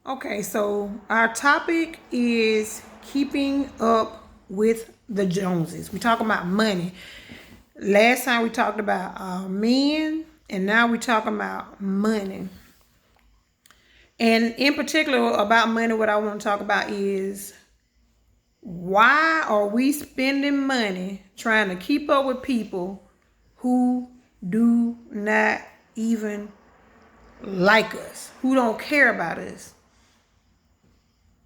Okay, so our topic is keeping up with the Joneses. We're talking about money. Last time we talked about men, and now we're talking about money. And in particular, about money, what I want to talk about is why are we spending money trying to keep up with people who do not even like us, who don't care about us?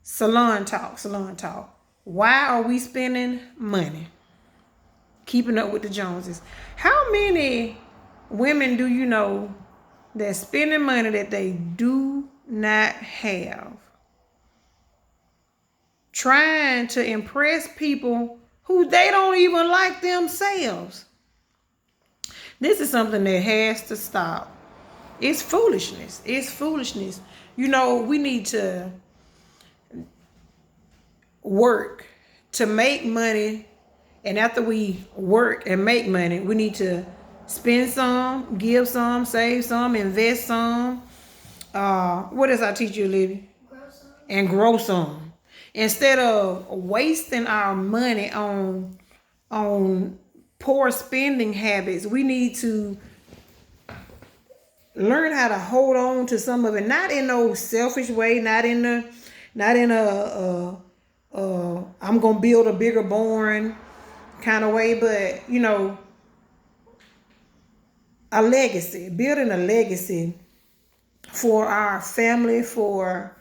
Salon talk, salon talk. Why are we spending money keeping up with the Joneses? How many women do you know that spending money that they do not have, trying to impress people who they don't even like themselves? This is something that has to stop. It's foolishness. It's foolishness. You know, we need to work to make money, and after we work and make money, we need to spend some, give some, save some, invest some. What does I teach you, Libby? And grow some. Instead of wasting our money on poor spending habits, we need to learn how to hold on to some of it, not in no selfish way, not in a I'm gonna build a bigger barn kind of way, but a legacy, building a legacy for our family, for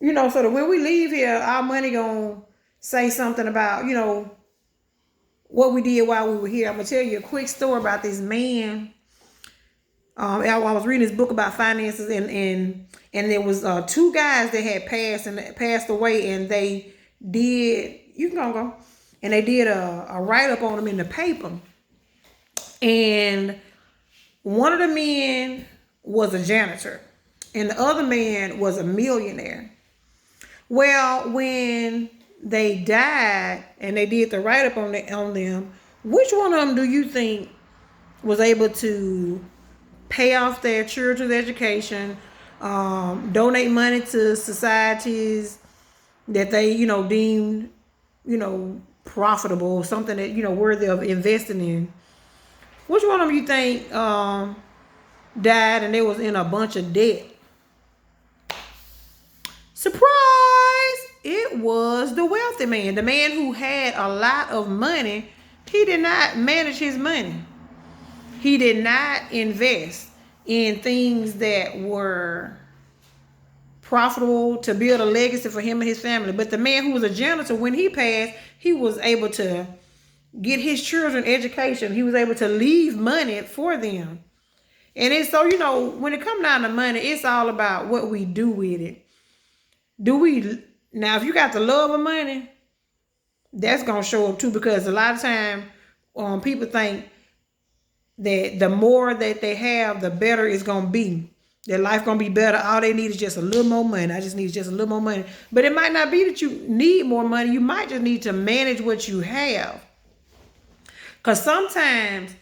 so that when we leave here, our money gonna say something about what we did while we were here. I'm gonna tell you a quick story about this man. I was reading this book about finances, and there was two guys that had passed away, and they did go, and they did a write up on them in the paper, and one of the men was a janitor, and the other man was a millionaire. Well, when they died and they did the write up on them, which one of them do you think was able to pay off their children's education, donate money to societies that they, deemed, profitable, something that, worthy of investing in? Which one of them you think died and they was in a bunch of debt? Surprise! It was the wealthy man. The man who had a lot of money. He did not manage his money. He did not invest in things that were profitable to build a legacy for him and his family. But the man who was a janitor, when he passed, he was able to get his children education. He was able to leave money for them. And it's so, when it comes down to money, it's all about what we do with it. Now, if you got the love of money, that's going to show up too, because a lot of time people think that the more that they have, the better it's going to be. Their life going to be better. All they need is just a little more money. I just need just a little more money. But it might not be that you need more money. You might just need to manage what you have. Because sometimes,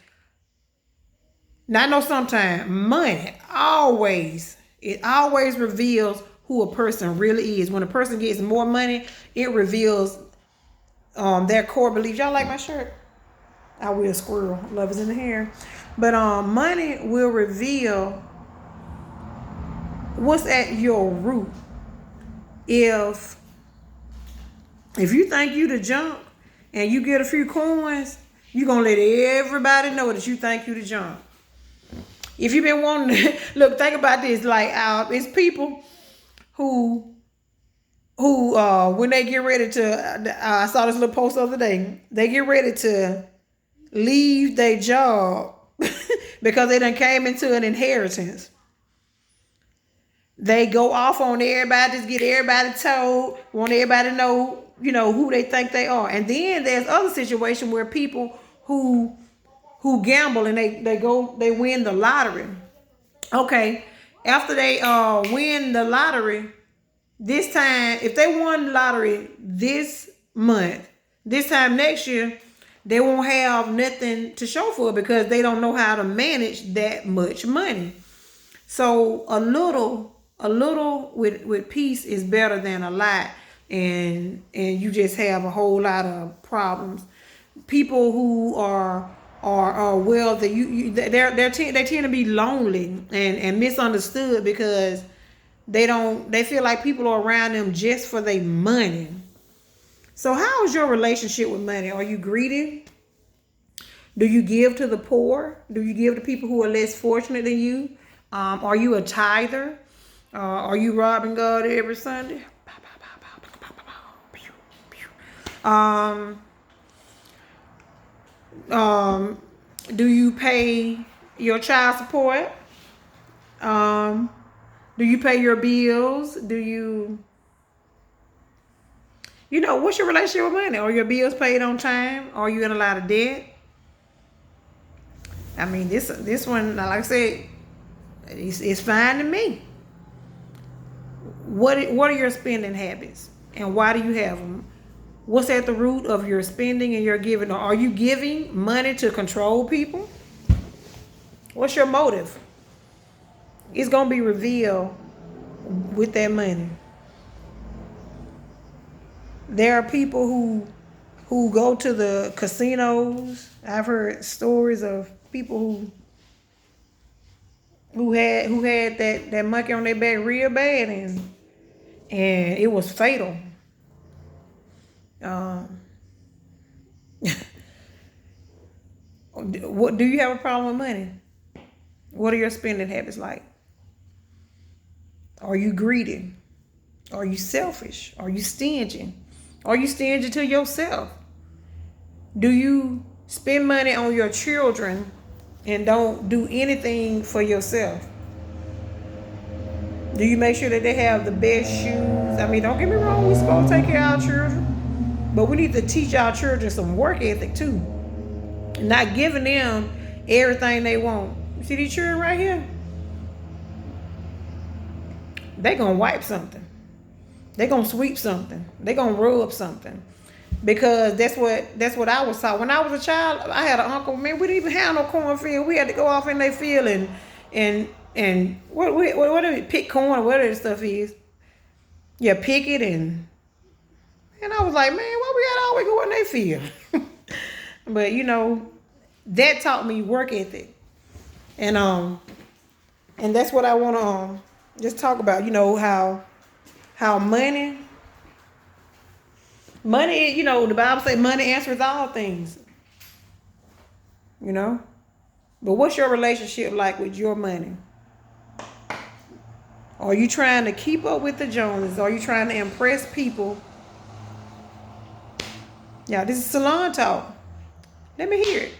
money always reveals who a person really is. When a person gets more money, it reveals their core beliefs. Y'all like my shirt? I will. Squirrel. Love is in the hair. But money will reveal what's at your root. If you think you the junk and you get a few coins, you're going to let everybody know that you think you the junk. If you've been wanting to, look, think about this. Like, it's people who when they get ready to, I saw this little post the other day, they get ready to leave their job because they done came into an inheritance. They go off on everybody, just get everybody told, want everybody to know, who they think they are. And then there's other situations where people who gamble and they win the lottery. Okay, after they win the lottery, this time, if they won the lottery this month, this time next year, they won't have nothing to show for it because they don't know how to manage that much money. So a little a little with peace is better than a lot, and you just have a whole lot of problems. People who are wealthy, they tend to be lonely and misunderstood because they feel like people are around them just for their money. So how is your relationship with money? Are you greedy? Do you give to the poor? Do you give to people who are less fortunate than you? Are you a tither? Are you robbing God every Sunday? Um, um, do you pay your child support? Do you pay your bills? What's your relationship with money? Are your bills paid on time? Are you in a lot of debt? I mean, this one, like I said, it's fine to me. What are your spending habits, and why do you have them? What's at the root of your spending and your giving? Or are you giving money to control people? What's your motive? It's gonna be revealed with that money. There are people who go to the casinos. I've heard stories of people who had that monkey on their back real bad, and it was fatal. What do you have a problem with money? What are your spending habits like? Are you greedy? Are you selfish? Are you stingy? Are you stingy to yourself? Do you spend money on your children and don't do anything for yourself? Do you make sure that they have the best shoes? I mean, don't get me wrong, we're supposed to take care of our children, but we need to teach our children some work ethic too. Not giving them everything they want. You see these children right here? They gonna wipe something. They gonna sweep something. They gonna rub something. Because that's what I was taught. When I was a child, I had an uncle, man, we didn't even have no cornfield. We had to go off in their field and what do we pick corn or whatever this stuff is. Yeah, pick it and I was like, man, why we gotta always go in their field? But that taught me work ethic. And that's what I wanna just talk about, how money, the Bible says money answers all things. But what's your relationship like with your money? Are you trying to keep up with the Joneses? Are you trying to impress people? Yeah, this is Salon Talk. Let me hear it.